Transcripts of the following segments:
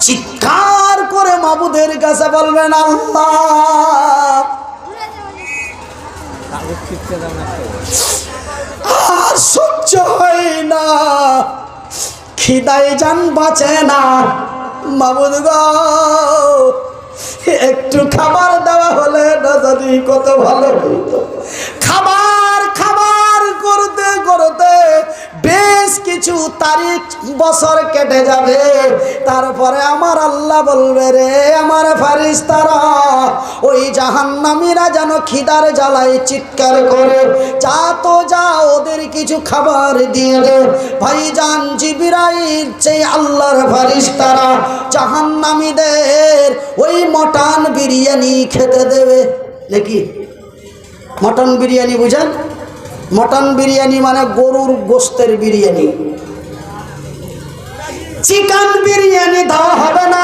চিৎকার করে মাবুদের কাছে বলবেন, আল্লাহ আর সহ্য হয় না, খিদায় জান বাঁচে না, মাবুদ গো একটু খাবার দেওয়া হলে না জানি কত ভালো হইতো। খাবার খাবার করতে করতে বেশ কিছু তারিখ বছর কেটে যাবে, তারপরে আমার আল্লাহ বলবে, রে আমার ফেরেশতারা, ওই জাহান্নামীরা যেন খিদার জ্বালায় চিৎকার করে, যা তো যা ওদের কিছু খাবার দিয়ে দে। ভাইজান জিবরাইল সেই আল্লাহর ফেরেশতারা জাহান্নামীদের ওই মটন বিরিয়ানি খেতে দেবে। দেখি মটন বিরিয়ানি বুঝেন? মটন বিরিয়ানি মানে গরুর গোশতের বিরিয়ানি। চিকেন বিরিয়ানি দেওয়া হবে না,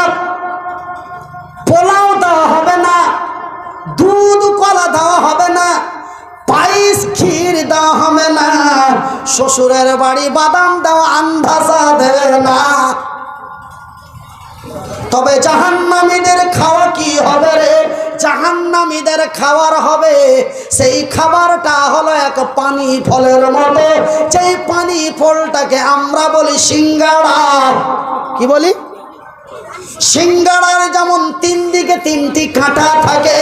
পোলাও দেওয়া হবে না, দুধ কলা দেওয়া হবে না, পায়েস ক্ষীর দেওয়া হবে না, শ্বশুরের বাড়ি বাদাম দেওয়া আন্দাজা দেবে না। তবে জাহান্নামীদের খাওয়া কি হবে রে? জাহান্নামীদের খাবার হবে সেই খাবারটা হলো এক পানি ফলের মতো, যেই পানি ফলটাকে আমরা বলি সিঙ্গাড়া। কি বলি? সিঙ্গাড়ার যেমন তিন দিকে তিনটি কাঁটা থাকে,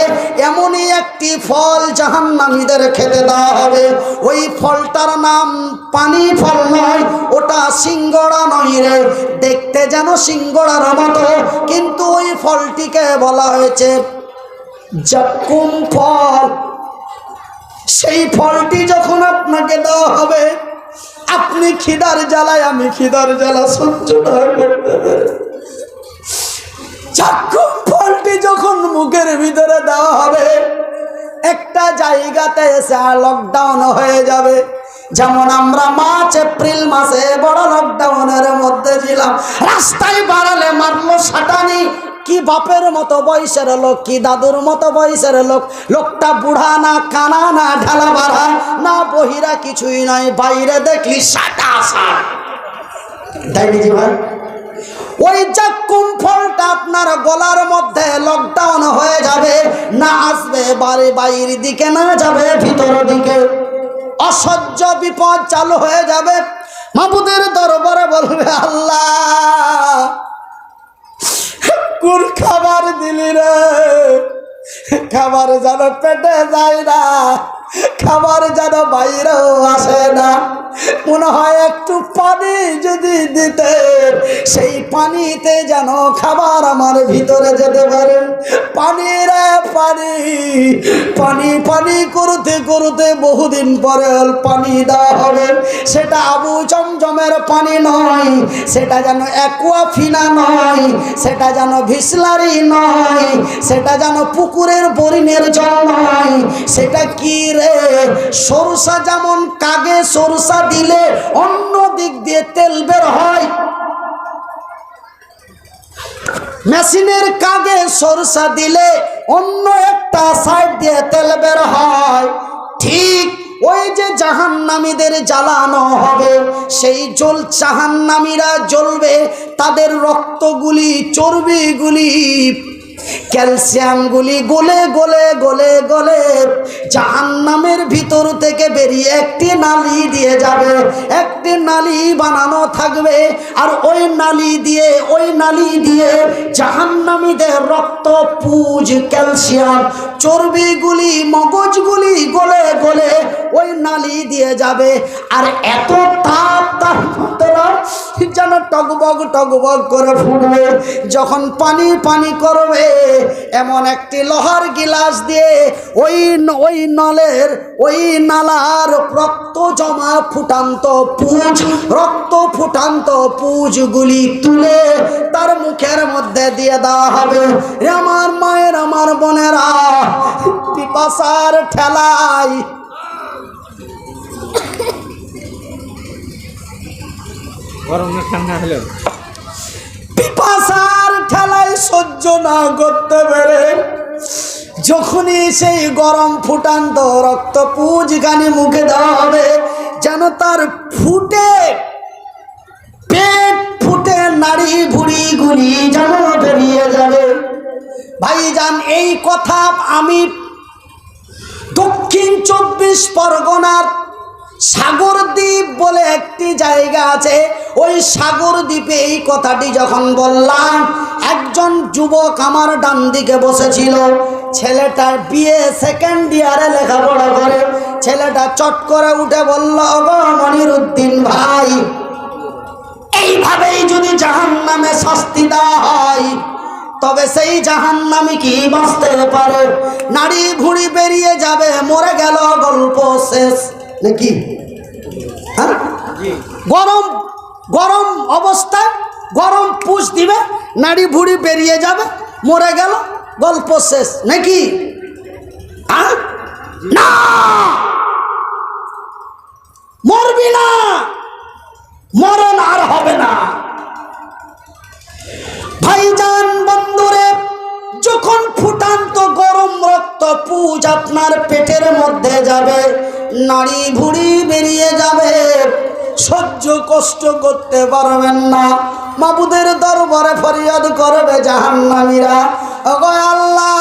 এমনই একটি ফল জাহান্নামীদের খেতে দেওয়া হবে। ওই ফলটার নাম পানি ফল নয়, ওটা সিঙ্গাড়া নয় রে। দেখতে যেন সিঙ্গাড়ার মতো, কিন্তু ওই ফলটিকে বলা হয়েছে জাক্কুম ফল। সেই ফলটি যখন আপনাকে দেওয়া হবে, আপনি খিদার জ্বালায়, আমি খিদার জ্বালা সহ্য না করতে পারি। জাক্কুম ফলটি যখন মুখের ভিতরে দেওয়া হবে, একটা জায়গাতে এসে লকডাউন হয়ে যাবে। যেমন আমরা মার্চ এপ্রিল মাসে বড় লকডাউনের মধ্যে ছিলাম, রাস্তায় বাড়ালে মারলো সাটানি। কি বাপের মতো বয়সের লোক, কি দাদুর মতো বয়সের লোক, লোকটা বুড়া না, কানা না, ঢালা বাড়া না, বহিরা কিছুই নয়, বাইরে দেখলি সাটা সাট। দেখি ভাই, ওই জাক্কুম ফলটা আপনার গলার মধ্যে লকডাউন হয়ে যাবে, না আসবে বাড়ি বাইরের দিকে, না যাবে ভিতর দিকে, অসহ্য বিপদ চালু হয়ে যাবে। মাবুদের দরবারে বলবে, আল্লাহ কোন খাবার দিলি রে? খাবার যেন পেটে যায় না, খাবার যেন বাইরেও আসে না। মনে হয় একটু পানি যদি দিতে, সেই পানিতে যেন খাবার আমার ভিতরে যেতে পারে। পানি রে পানি, পানি পানি করতে করতে বহুদিন পরে পানি দেওয়া হবে। সেটা আবু জমজমের পানি নয়, সেটা যেন অ্যাকুয়াফিনা নয়, সেটা যেন ভিসলারি নয়, সেটা যেন পুকুরের বোরিনের জল নয়। সেটা কি রে? সরষা যেমন কাগে সরষা দিলে অন্য দিক দিয়ে তেল বের হয়, মেশিনের কাগে সরষা দিলে অন্য একটা সাইড দিয়ে তেল বের হয়, ঠিক ওই যে জাহান্নামীদের জ্বালানো হবে, সেই জল জাহান্নামীরা জ্বলবে, তাদের রক্তগুলি, চর্বিগুলি, ক্যালসিয়ামগুলি গলে গলে গলে গলে জাহান্নামের ভিতর থেকে বেরিয়ে একটি নালি দিয়ে যাবে। একটি নালি বানানো থাকবে, আর ওই নালি দিয়ে জাহান্নামীদের রক্ত, পুজ, ক্যালসিয়াম, চর্বিগুলি, মগজগুলি গলে গলে ওই নালি দিয়ে যাবে। আর এত তাপ তার যেন টকবগ টকবগ করে ফুটবে। যখন পানি পানি করবে, এমন একটি লোহার গিলাস দিয়ে ওই নলের, ওই নালার রক্ত জমা ফুটান্ত পুজ, রক্ত ফুটান্ত পুজগুলি তুলে তার মুখের মধ্যে দিয়ে দেওয়া হবে। আমার মায়ের, আমার বোনেরা, পিপাসার ঠেলায় পিপাসার ঠেলায় সহ্য না করতে পেরে যখনই সেই গরম ফুটান্ত রক্ত পুজ গানি মুখে দেওয়া হবে, যেন তার ফুটে পেট ফুটে নাড়ি ভুড়িগুলি যেন বেরিয়ে যাবে। ভাইজান, এই কথা আমি দক্ষিণ 24 পরগনার সাগরদ্বীপ বলে একটি জায়গা আছে, ওই সাগরদ্বীপে এই কথাটি যখন বললাম, একজন যুবক আমার ডান দিকে বসেছিল। ছেলেটার বিয়ে সেকেন্ড ইয়ারে লেখাপড়া করে। ছেলেটা চট করে উঠে বলল, ওগো মনিরুদ্দিন ভাই, এইভাবেই যদি জাহান্নামে শাস্তি দেওয়া হয় তবে সেই জাহান্নামী কি বাঁচতে পারে? নাড়ি ভুঁড়ি বেরিয়ে যাবে, মরে গেল, গল্প শেষ নাকি? হ্যাঁ, গরম গরম অবস্থায় গরম পুষ দিবে, নাড়ি ভুঁড়ি বেরিয়ে যাবে, মরে গেল, গল্প শেষ নাকি? না, মরবি না, মরণ আর হবে না। ভাইজান বন্ধুরে, যখন ফুটান্ত গরম রক্ত পুজ আপনার পেটের মধ্যে যাবে, নাড়ি ভুঁড়ি বেরিয়ে যাবে, সহ্য কষ্ট করতে পারবেন না, মাবুদের দরবারে ফরিয়াদ করবে জাহান্নামীরা, ওগো আল্লাহ,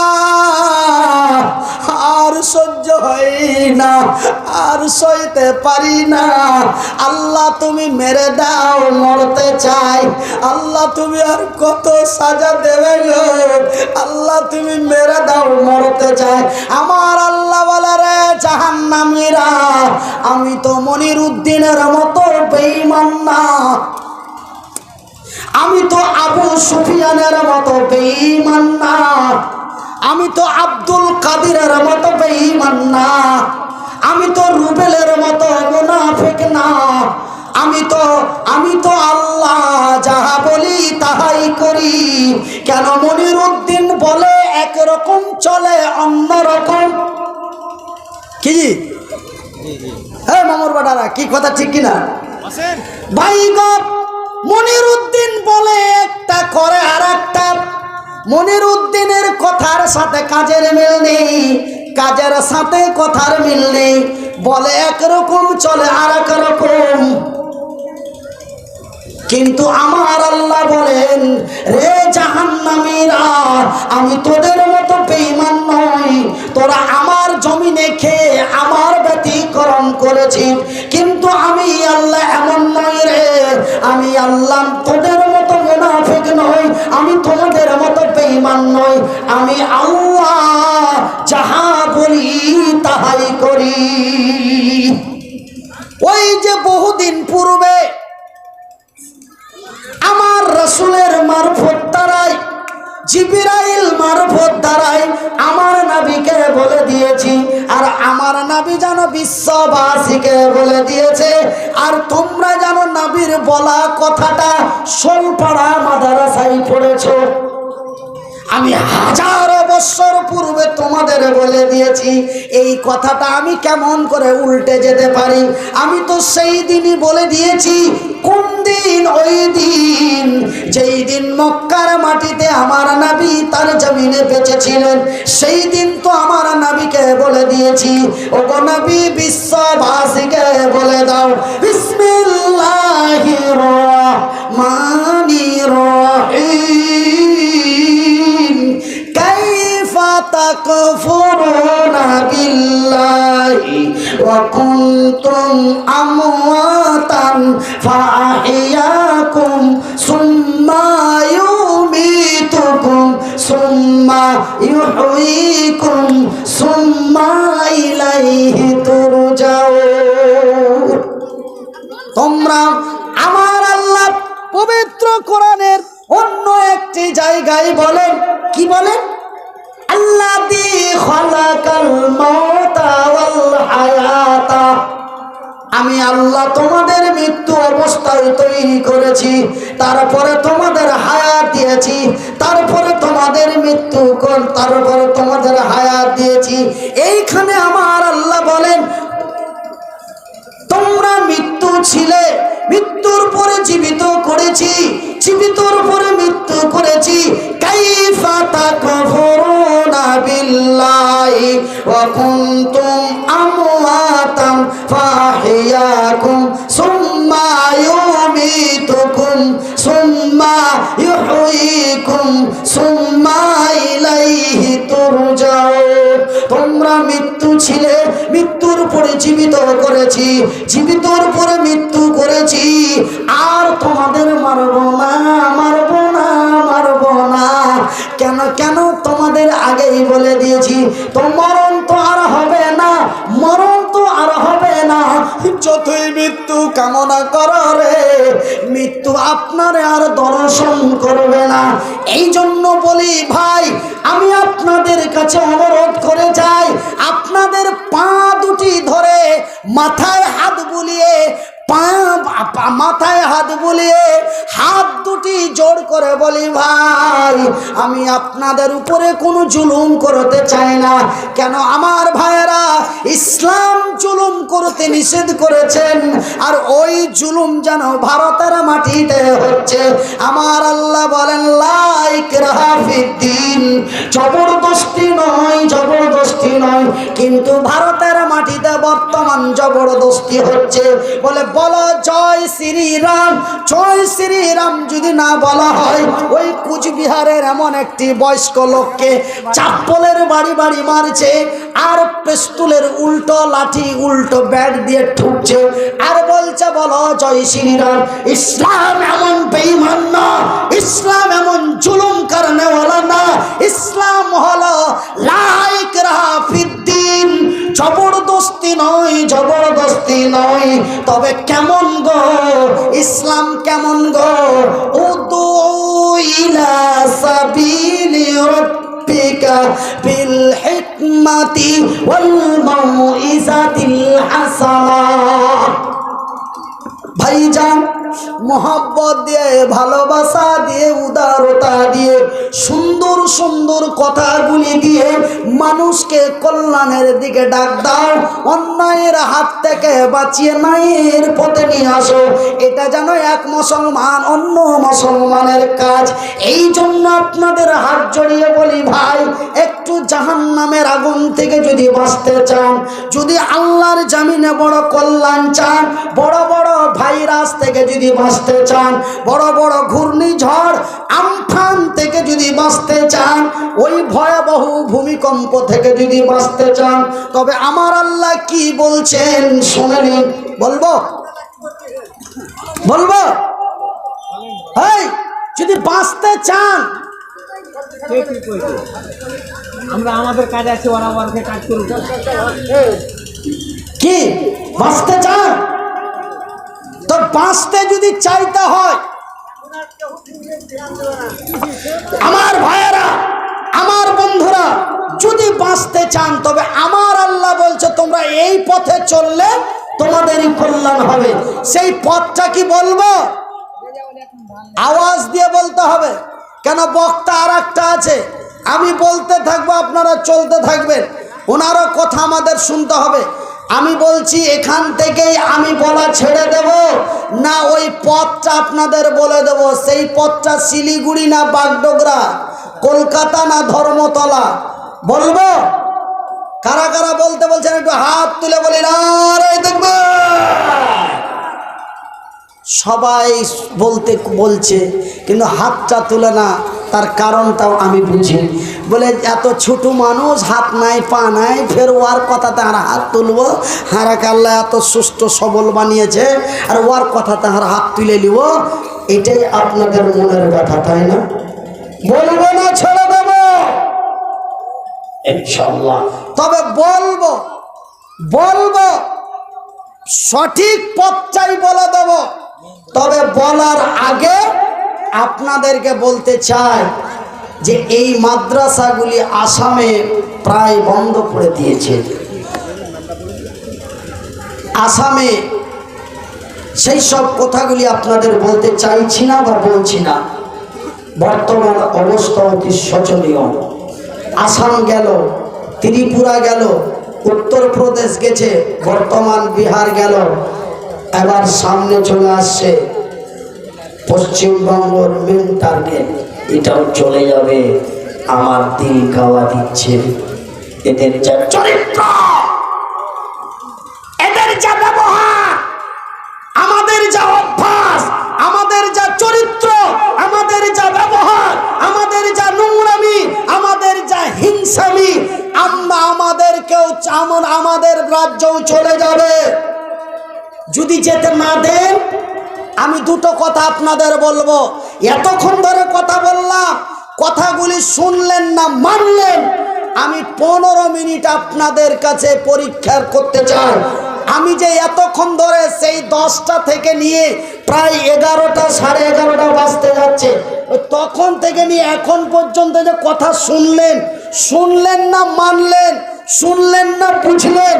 আর সহ্য হয় না, আর সইতে পারি না, আল্লাহ তুমি মেরে দাও, মরতে চাই, আল্লাহ তুমি আর কত সাজা দেবে গো, আল্লাহ তুমি মেরে দাও, মরতে চাই। আমার আল্লাহ বলে, রে জাহান্নামীরা, আমি তো মনিরুদ্দিনের মতো বেঈমান না, আমি তো আবু সুফিয়ানের মতো বেঈমান না, আমি তো আব্দুল কাদিরের মতো বেঈমান না, আমি তো রুবেলের মতো মুনাফিক না, আমি তো আল্লাহ যাহা বলি তাহাই করি। কেন? মনিরুদ্দিন বলে একরকম চলে, অন্যরকম। কি হ্যাঁ মামুর বাটারা, কি কথা ঠিক কিনা ভাই গো? মনিরুদ্দিন বলে একটা, করে আর একটা। মনিরুদ্দিনের কথার সাথে কাজের মিল নেই, কাজের সাথে কথার মিল নেই, বলে একরকম চলে আর এক রকম। কিন্তু আমার আল্লাহ বলেন, রে জাহান্নামীরা, আমি তোদের মতো বেঈমান নই, তোরা আমার জমিনে খেয়ে আমার ব্যতিক্রম করেছিস, কিন্তু আমি আল্লাহ এমন নই রে, আমি আল্লাহ তোদের মতো মুনাফিক নই, আমি তোমাদের মতো বেঈমান নই, আমি আল্লাহ যাহা বলি তাহাই করি। ওই যে বহুদিন পূর্বে আমার রাসূলের মারফত দ্বারাই, জিবরাইল মারফত দ্বারাই আমার নবীকে বলে দিয়েছি, আর আমার নবী যেন বিশ্ববাসীকে বলে দিয়েছে, আর তোমরা যেন নবীর বলা কথাটা শোলপাড়া মাদ্রাসায় পড়েছো। আমি হাজারো বছর পূর্বে তোমাদের বলে দিয়েছি, এই কথাটা আমি কেমন করে উল্টে যেতে পারি? আমি তো সেই দিনই বলে দিয়েছি। কোন দিন? ওই দিন যেই দিন মক্কার মাটিতে আমার নবী তার জমিনে বেঁচে ছিলেন, সেই দিন তো আমার নবীকে বলে দিয়েছি, ওগো নবী বিশ্ববাসীকে বলে দাও, বিসমিল্লাহির রহমানির রহিম, কাইফা তাকফুরুনা বিল্লাহি ওয়া কুনতুম আমওয়াতান ফাআহইয়াকুম সুম্মা ইউমীতুকুম সুম্মা ইউহয়িকুম সুম্মা ইলাইহি তুরজাউন। তোমরা আমার আল্লাহ পবিত্র কোরআনের অন্য একটি জায়গায় বলেন, কি বলেন? আল্লাযী খালাকাল মাউতা ওয়াল হায়াতা, আমি আল্লাহ তোমাদের মৃত্যু অবস্থায় তৈরি করেছি, তারপরে তোমাদের হায়াত দিয়েছি, তারপরে তোমাদের মৃত্যু, তারপরে তোমাদের হায়াত দিয়েছি। এইখানে আমার আল্লাহ বলেন, তোমরা মৃত্যু ছিলে, মৃত্যুর পরে জীবিত করেছি, জীবিতর পরে মৃত্যু করেছি। কাইফা তাকফুরুনা বিল্লাহি ওয়া কুনতুম আমওয়াতান ফাআহইয়াকুম সুম্মা ইউমীতুকুম সুম্মা সুম্মা ইলাইহি তুরজাউন। তোমরা মৃত্যু ছিলে, মৃত্যুর পরে জীবিত করেছি, জীবিতর পরে মৃত্যু করেছি, আর তোমাদের মারবো না, মারবো না, মারবো না। কেন কেন? তোমাদের আগেই বলে দিয়েছি তো মরণ তো আর হবে না, মরণ তো আর হবে না। যতই মৃত্যু কামনা করো রে, মৃত্যু আপনারে আর দর্শন করবে না। এই জন্য বলি ভাই, আমি আপনাদের কাছে অনুরোধ করে যাই, আপনাদের পা দুটি ধরে মাথায় হাত বুলিয়ে, মাথায় হাত বুলিয়ে হাত দুটি জোড় করে বলি ভাই, আমি আপনাদের উপরে কোনো জুলুম করতে চাই না। কেন আমার ভাইয়েরা, ইসলাম জুলুম করতে নিষেধ করেছেন, আর ওই জুলুম যেন ভারতের মাটিতে হচ্ছে। আমার আল্লাহ বলেন লা ইকরাহা ফিদ্দিন, জবরদস্তি নয়, জবরদস্তি নয়। কিন্তু ভারতের মাটিতে বর্তমান জবরদস্তি হচ্ছে। বলে বলো জয় শ্রীরাম, জয় শ্রীরাম যদি না বলা হয়, ওই কুচবিহারের এমন একটি বয়স্ক লোককে চাপ্পলের বাড়ি বাড়ি মারছে, আর পেস্তুলের উল্টো লাঠি, উল্টো ব্যাট দিয়ে ঠুকছে, আর বলছে বলো জয় শ্রীরাম। ইসলাম এমন বেঈমান না, ইসলাম এমন জুলুম করনেওয়ালা না। ইসলাম হলো লা ইকরাহা ফিদ্দিন, জবরদস্তি নয়, জবরদস্তি নয়। তবে কেমন গো ইসলাম, কেমন গো? উদু ইলা সাবিলি রাব্বিকা বিল হিকমাতি ওয়াল মাউইজাতিল হাসানাহ। ভাইজান, মোহাব্বত দিয়ে, ভালোবাসা দিয়ে, উদারতা দিয়ে, সুন্দর সুন্দর কথাগুলি দিয়ে মানুষকে কল্যাণের দিকে ডাক দাও, অন্যায়ের হাত থেকে বাঁচিয়ে ন্যায়ের পথে নিয়ে আসো। এটা যেন এক মুসলমান অন্য মুসলমানের কাজ। এই জন্য আপনাদের হাত জড়িয়ে বলি ভাই, একটু জাহান্নামের আগুন থেকে যদি বাঁচতে চান, যদি আল্লাহর জামিনে বড় কল্যাণ চান, বড় বড় ভাইরাস থেকে যদি বাঁচতে চান, বড় বড় ঘূর্ণিঝড় আমফান থেকে যদি বাঁচতে চান, ওই ভয়াবহ ভূমিকম্প থেকে যদি বাঁচতে চান, তবে আমার আল্লাহ কি বলছেন শুনে নিন। বলবো বলবো এই যদি বাঁচতে চান, আমরা আমাদের কাজ আছে, ওরা ওরাকে কাজ করুক। কি বাঁচতে চান? তো বাঁচতে যদি চাইতে হয়, আমার ভাইয়েরা, আমার বন্ধুরা, যদি বাঁচতে চান, তবে আমার আল্লাহ বলছে তোমরা এই পথে চললে তোমাদেরই কল্যাণ হবে। সেই পথটা কি বলবো? আওয়াজ দিয়ে বলতে হবে। কেন? বক্তা আর একটা আছে, আমি বলতে থাকবো, আপনারা চলতে থাকবেন, ওনারও কথা আমাদের শুনতে হবে। আমি বলছি এখান থেকেই আমি বলা ছেড়ে দেব না, ওই পথটা আপনাদের বলে দেব। সেই পথটা শিলিগুড়ি না বাগডোগরা, কলকাতা না ধর্মতলা, বলবো? কারা কারা বলতে বলছেন একটু হাত তুলে বলি না রে দেখবো। সবাই বলতে বলছে, কিন্তু হাতটা তুলে না। তার কারণটাও আমি বুঝি। বলে এত ছোট মানুষ, হাত নাই পা নাই, ফের ওর কথাতে আর হাত তুলবো? হারা কাল্লা এত সুস্থ সবল বানিয়েছে, আর ওর কথাতে আর হাত তুলে নিব? এটাই আপনাদের মনের কথা, তাই না? বলবো না ছেড়ে দেব ইনশাআল্লাহ। তবে বলবো, বলবো, সঠিক পথটাই বলে দেব। তবে বলার আগে আপনাদেরকে বলতে চাই যে এই মাদ্রাসাগুলি আসামে প্রায় বন্ধ করে দিয়েছে। আসামে সেই সব কথাগুলি আপনাদের বলতে চাইছি না বা বলছি না। বর্তমান অবস্থা অতি শোচনীয়। আসাম গেল, ত্রিপুরা গেল, উত্তরপ্রদেশ গেছে, বর্তমান বিহার গেল, এবার সামনে চলে আসছে পশ্চিমবঙ্গের মেন টার্গেট, এটাও চলে যাবে। আমার দিল গাওয়া দিচ্ছে। এদের যা চরিত্র, এদের যা ব্যবহার, আমাদের যা অভ্যাস, আমাদের যা চরিত্র, আমাদের যা ব্যবহার, আমাদের যা আমাদের রাজ্যও চলে যাবে। যদি যেতে না দেন, আমি দুটো কথা আপনাদের বলবো। এতক্ষণ ধরে কথা বললাম, কথাগুলি শুনলেন না, মানলেন। আমি 15 মিনিট আপনাদের কাছে পরীক্ষা করতে চাই। আমি যে এতক্ষণ ধরে সেই 10টা থেকে নিয়ে প্রায় 11টা, 11:30 বাজতে যাচ্ছে, তখন থেকে নিয়ে এখন পর্যন্ত যে কথা শুনলেন না মানলেন, শুনলেন না বুঝলেন।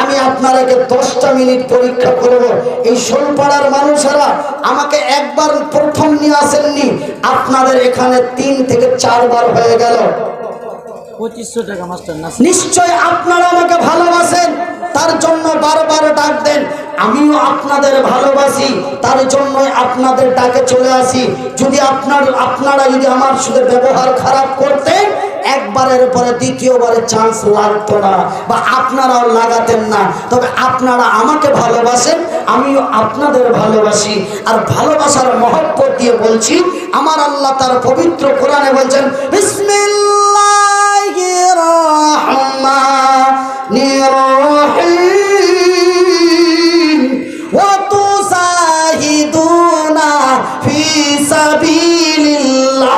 আমি আপনাদেরকে 10টা মিনিট পরীক্ষা করব। এই শোলপাড়ার মানুষেরা আমাকে একবার প্রথম নিয়ে আসেননি, আপনাদের এখানে 3 থেকে 4 বার হয়ে গেল। 2500 টাকা মাস্টার না? নিশ্চয় আপনারা আমাকে ভালোবাসেন, তার জন্য বারবার ডাক দেন। আমিও আপনাদের ভালোবাসি, তার জন্যই আপনাদের ডাকে চলে আসি। যদি আপনারা যদি আমার সাথে ব্যবহার খারাপ করতেন, একবারের পরে দ্বিতীয়বারে চান্স লাগতো না, বা আপনারাও লাগাতেন না। তবে আপনারা আমাকে ভালোবাসেন, আমিও আপনাদের ভালোবাসি। আর ভালোবাসার মহব্বত দিয়ে বলছি, আমার আল্লাহ তার পবিত্র কোরআনে বলছেন, বিসমিল্লাহির রহমানির রহিম ওয়া তুসাহিদুনা ফি সাবিলিল্লাহ।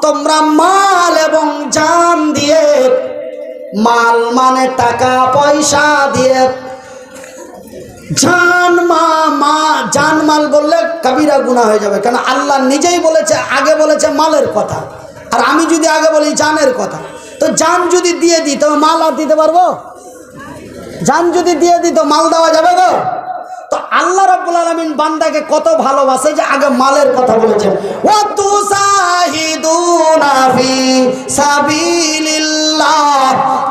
তোমরা মাল এবং জান দিয়ে, মাল মানে টাকা পয়সা দিয়ে, জান মাল বললে কবিরা গুনাহ হয়ে যাবে। কারণ আল্লাহ নিজেই বলেছে, আগে বলেছে মালের কথা, আর আমি যদি আগে বলি জানের কথা, তো জান যদি দিয়ে দিই তো মাল আর দিতে পারবো? জান যদি দিয়ে দিই তো মাল দেওয়া যাবে গো? তো আল্লাহ রাব্বুল আলামিন বান্দাকে কত ভালোবাসে যে আগে মালের কথা বলেছেন, ওয়া তুসাহিদুনা ফি সাবিলিল্লাহ।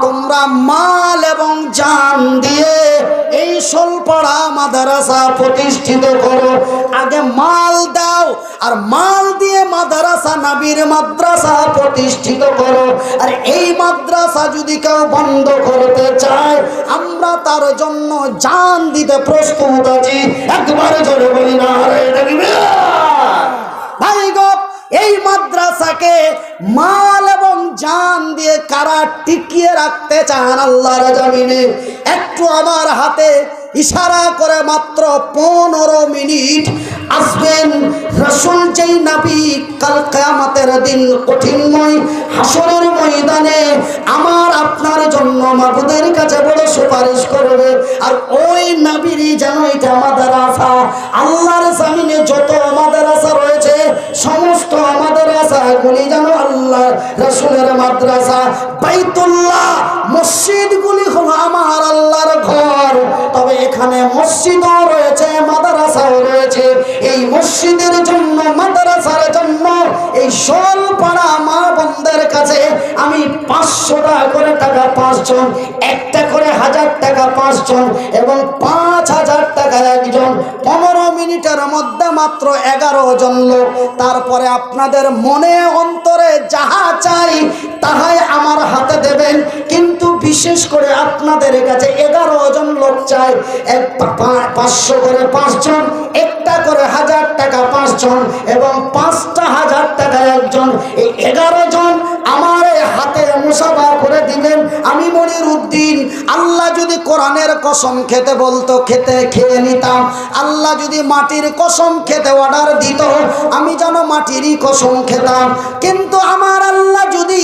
তোমরা মাল এবং জান দিয়ে এই শোলপাড়া মাদ্রাসা প্রতিষ্ঠিত করো। আগে মাল দাও, আর মাল দিয়ে মাদ্রাসা, নবীর মাদ্রাসা প্রতিষ্ঠিত করো। আর এই মাদ্রাসা যদি কেউ বন্ধ করতে চায়, আমরা তার জন্য জান দিতে প্রস্তুত আছি। একবারে জোরে বলি না রে তাকবীর। ভাই গো, এই মাদ্রাসাকে মাল এবং জান দিয়ে কারা টিকিয়ে রাখতে চান আল্লাহর জমিনে? একটু আমার হাতে ইশারা করে মাত্র 15 মিনিট আসবেন। রাসূল যেই নবী কাল কিয়ামতের দিন কঠিনময় হাসরের ময়দানে আমার আপনার জন্য মাবুদের কাছে বড় সুপারিশ করবে, আর ওই নবীরই যেন এটা মাদ্রাসা। আল্লাহর জমিনে যত মাদ্রাসা রয়েছে, সমস্ত মাদ্রাসাগুলি যেন আল্লাহ রাসূলের মাদ্রাসা। বাইতুল্লাহ, মসজিদগুলি হলো আমার আল্লাহর ঘর। তবে এখানে মসজিদও রয়েছে, মাদ্রাসাও রয়েছে। এই মসজিদের জন্য, মাদ্রাসার জন্য এই শোলপাড়া মা বোনদের কাছে আমি 500 টাকা করে টাকা 5 জন, একটা করে 1000 টাকা 5 জন, এবং 5000 টাকা একজন। 15 মিনিটের মধ্যে মাত্র 11 জন লোক। তারপরে আপনাদের মনে অন্তরে যাহা চাই তাহাই আমার হাতে দেবেন। কিন্তু বিশেষ করে আপনাদের কাছে 11 জন লোক চাই। 500 করে 5 জন, একটা করে 1000 টাকা 5 জন, এবং 5000 টাকা একজন। এই 11 জন আমার হাতে মুসাফা করে দিবেন। আমি মনির উদ্দিন। আল্লাহ যদি কোরআনের কসম খেতে বলতো, খেয়ে নিতাম। আল্লাহ যদি মাটির কসম খেতে অর্ডার দিত, আমি যেন মাটিরই কসম খেতাম। কিন্তু আমার আল্লাহ যদি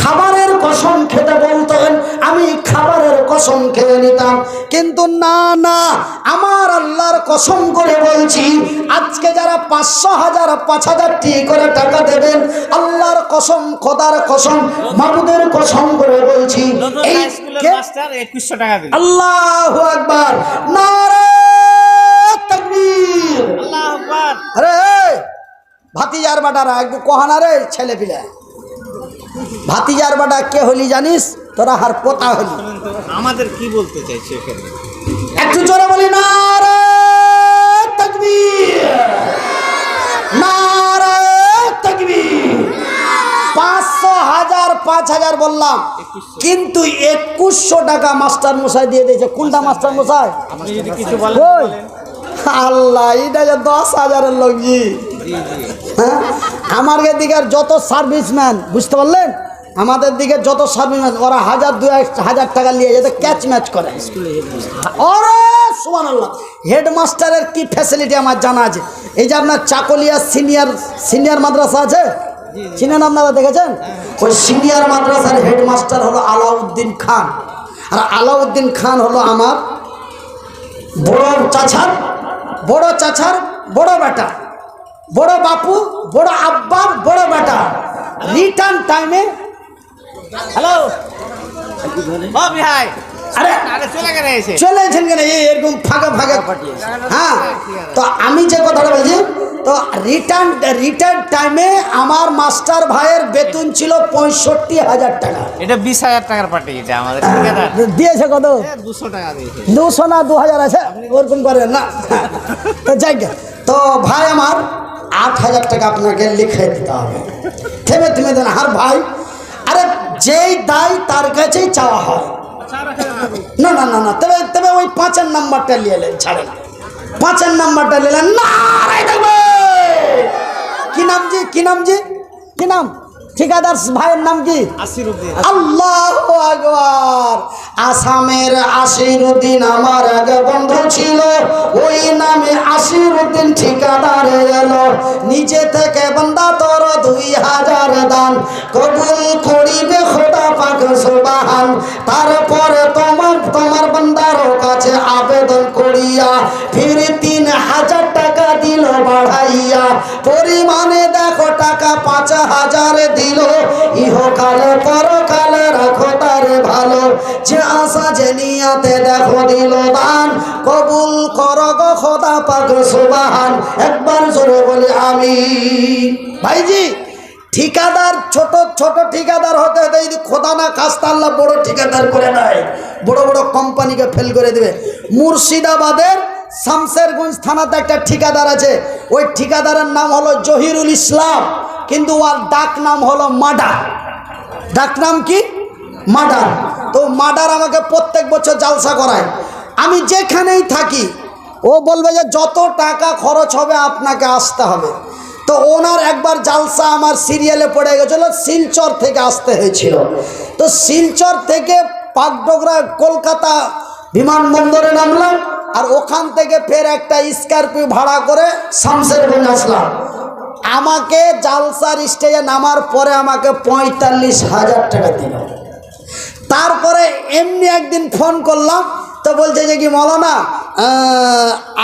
খাবারের কসম খেতে বলতেন, আমি খাবারের কসম খেয়ে নিতাম। কিন্তু না, আমার আল্লাহর কসম করে বলছি, আজকে যারা 500, 1000, 5000 করে টাকা দেবেন, আল্লাহর কসম, খোদার কসম, মাবুদের কসম করে বলছি, এই মাস্টার 2100 টাকা দিন। আল্লাহু আকবার, নারে তাকবীর, আল্লাহু আকবার। আরে ভাতিজার বাটারা একটু কহানা রে ছেলে পিলে। ভাতিজার বাটা কে হলি জানিস? তোরা হার পোতা হলি। আমাদের কি বলতে চাইছে এখানে? একটু জোরে বলি, নারে তাকবীর, নারে তাকবীর। 500, 1000, 5000 বললাম, কিন্তু 2100 টাকা মাস্টার মশাই দিয়ে দিয়েছে। কোনটা মাস্টার মশাই? আপনি যদি কিছু বলেন ওই আল্লাহ, এটা যে 10,000-এর লোক জি। হ্যাঁ, আমার এদিকের যত সার্ভিসম্যান, বুঝতে পারলেন, আমাদের দিকে যত সার্ভিস ওরা 1000-2000 টাকা নিয়ে যেতে ক্যাচ ম্যাচ করে ওরে সুবহানাল্লাহ। হেডমাস্টারের কি ফ্যাসিলিটি আমার জানা আছে। এই যে আপনার চাকলিয়া সিনিয়র মাদ্রাসা আছে, চিনেন আপনারা, দেখেছেন? ওই সিনিয়র মাদ্রাসার হেডমাস্টার হলো আলাউদ্দিন খান। আর আলাউদ্দিন খান হলো আমার বড় চাচার বড় বেটা, বড় বাপু, বড় আব্বার বড় বেটা। রিটার্ন টাইমে হ্যালো ও ভাই, আরে আরে চলে গেলে এসে চলেছেন কেন এরকম ফাঁকা ফাঁকা? হ্যাঁ, তো আমি যে কথাটা বলছি, তো রিটার্ন টাইমে আমার মাস্টার ভাইয়ের বেতন ছিল 65,000 টাকা। এটা 20,000 টাকার পার্টি, এটা আমাদের ঠিকাদার দিয়েছে কত? 200 টাকা দিয়েছে। 200 না 2000 আছে, ওরকম করবেন না। তো যাই গে, তো ভাই আমার 8,000 টাকা আপনাকে লিখে দিতে হবে। থেমে দেন আর ভাই, আরে যেই দায় তার কাছেই চাওয়া হয়। না না না না, তবে ওই 5 নাম্বারটা নিয়ে এলেন, ছাড়ে না। 5 নাম্বারটা নিলেন না, কি নাম ঠিকাদার ভাইয়ের নাম কি? আসিরউদ্দিন। আল্লাহু আকবার। আসামের আসিরউদ্দিন আমার এক বন্ধু ছিল, ওই নামে আসিরউদ্দিন ঠিকাদার এলো। নিজে থেকে বান্দা তোর 2000 দান কবুল করিবে খোদা পাক সুবহান। তারপরে তোমার বান্দার কাছে আবেদন করিয়া ফির 3000 টাকা দিল বাড়াইয়া। পরিমাণে দেখো টাকা 5000 দিল। ইহকালে পরকালে রাখো তারে ভালো, যে আশা যে নিয়াতে দেখো দিল দান। কবুল করো গো খোদা পাক সুবহান। একবার জোরে বলি আমিন। ভাইজি, ঠিকাদার ছোট ঠিকাদার হতে হতে যদি খোদা না খাস্তা আল্লাহ বড় ঠিকাদার করে দেয়, বড় বড় কোম্পানিকে ফেল করে দেবে। মুর্শিদাবাদের শামসেরগঞ্জ থানাতে একটা ঠিকাদার আছে, ওই ঠিকাদারের নাম হলো জহিরুল ইসলাম, কিন্তু ওর ডাক নাম হলো মার্ডার। ডাক নাম কি? মার্ডার। তো মার্ডার আমাকে প্রত্যেক বছর জালসা করায়। আমি যেখানেই থাকি ও বলবে যে যত টাকা খরচ হবে আপনাকে আসতে হবে। তো ওনার একবার জালসা আমার সিরিয়ালে পড়ে গেছিল, শিলচর থেকে আসতে হয়েছিল। তো শিলচর থেকে পাকডোগরা কলকাতা বিমানবন্দরে নামলাম, আর ওখান থেকে ফের একটা স্করপিও ভাড়া করে শামসেরগঞ্জ আসলাম। আমাকে জালসার স্টেজে নামার পরে আমাকে 45,000 টাকা দিল। তারপরে এমনি একদিন ফোন করলাম, তো বলছে যে কি মৌলানা,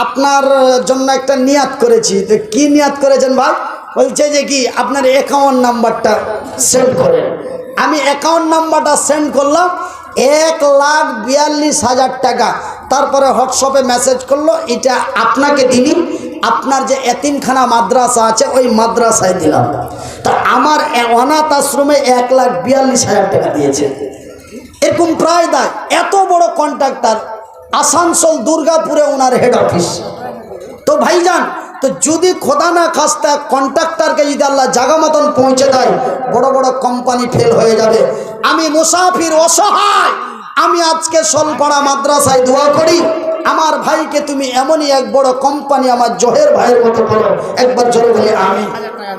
আপনার জন্য একটা নিয়াত করেছি। তো কি নিয়াত করেছেন ভাই? বলছে যে কি আপনার অ্যাকাউন্ট নাম্বারটা সেন্ড করেন। আমি অ্যাকাউন্ট নাম্বারটা সেন্ড করলাম, 1,42,000 টাকা। তারপরে হোয়াটসঅ্যাপে মেসেজ করলো, এটা আপনাকে দিনি, আপনার যে এতিমখানা মাদ্রাসা আছে ওই মাদ্রাসায় দিলাম। তা আমার অনাথ আশ্রমে 1,42,000 টাকা দিয়েছে। এরকম প্রায় দেয়। এত বড় কন্ট্রাক্টর, আসানসোল দুর্গাপুরে ওনার হেড অফিস। তো ভাইজান, তো যদি খোদা না খাস্তা কন্ট্রাক্টরকে যদি আল্লাহ জাগা মতন পৌঁছে দেয়, বড় বড় কোম্পানি ফেল হয়ে যাবে। আমি মুসাফির, অসহায়, আমি আজকে সলপাড়া মাদ্রাসায় দোয়া করি, আমার ভাইকে তুমি এমনই এক বড় কোম্পানি আমার জহের ভাইয়ের মতো করো। একবার জোরে বলি আমি।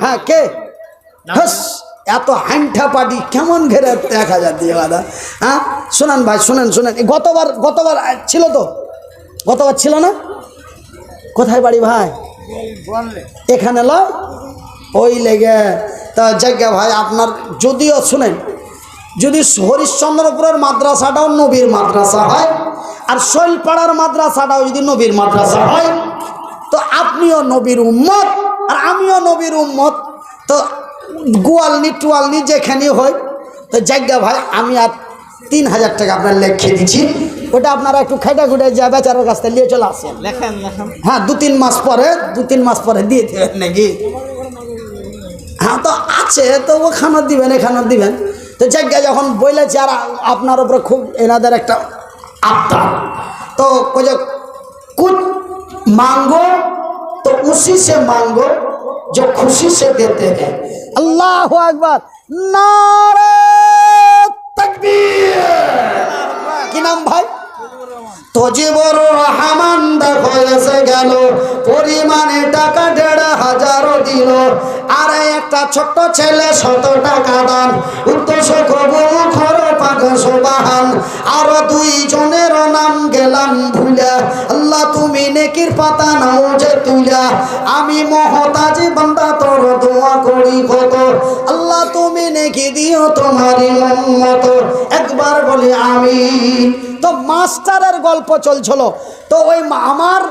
হ্যাঁ, কে? এত হাইন্ঠা পার্টি কেমন ঘেরে 1,000 দিয়ে দাদা? হ্যাঁ, শোনান ভাই, শোনেন। গতবার ছিল তো? গতবার ছিল না? কোথায় বাড়ি ভাই? এখানে লয় ওই লেগে। তা জায়গা ভাই আপনার, যদিও শুনেন, যদি হরিশ্চন্দ্রপুরের মাদ্রাসাটাও নবীর মাদ্রাসা হয়, আর শৈলপাড়ার মাদ্রাসাটাও যদি নবীর মাদ্রাসা হয়, তো আপনিও নবীর উম্মত আর আমিও নবীর উম্মত। তো গোয়ালনি যেখানে হয়, তো জায়গা ভাই আমি আর 3,000 টাকা আপনার লিখে দিচ্ছি। ওটা আপনারা একটু খাইটা খুঁটে যা বেচারার কাছ থেকে নিয়ে চলে আসেন। লেখেন। হ্যাঁ, 2-3 মাস পরে দিয়ে দেবেন নাকি? হ্যাঁ, তো আছে, তো ওখানে দিবেন, এখানে দিবেন। তো জায়গা যখন বলেছে, আর আপনার উপরে খুব এনাদের একটা আবদার, তো कुछ मांगो तो उसी से मांगो जो खुशी से देते हैं। अल्लाह अकबर, नारे तकबीर। কি নাম ভাই? তজিবুর রহমান। দেখো এসে গেল, পরিমাণে টাকা 1,500 1000 দিল। আর একটা ছোট্ট ছেলে 100 টাকা দান, উদ্দেশ্য কবুল করো পাক সুবহান। আরো 2 জনের নাম গেলাম ভুলা, আল্লাহ তুমি নেকির পাতা নাও যে তুইলা। আমি মহতাজি বান্দা তোর দোয়া করি কত, আল্লাহ তুমি নেকি দিও তোমারই মত। একবার বলি আমিন। তো মাস্টারের গল্প চলছিল। তো ওই আমার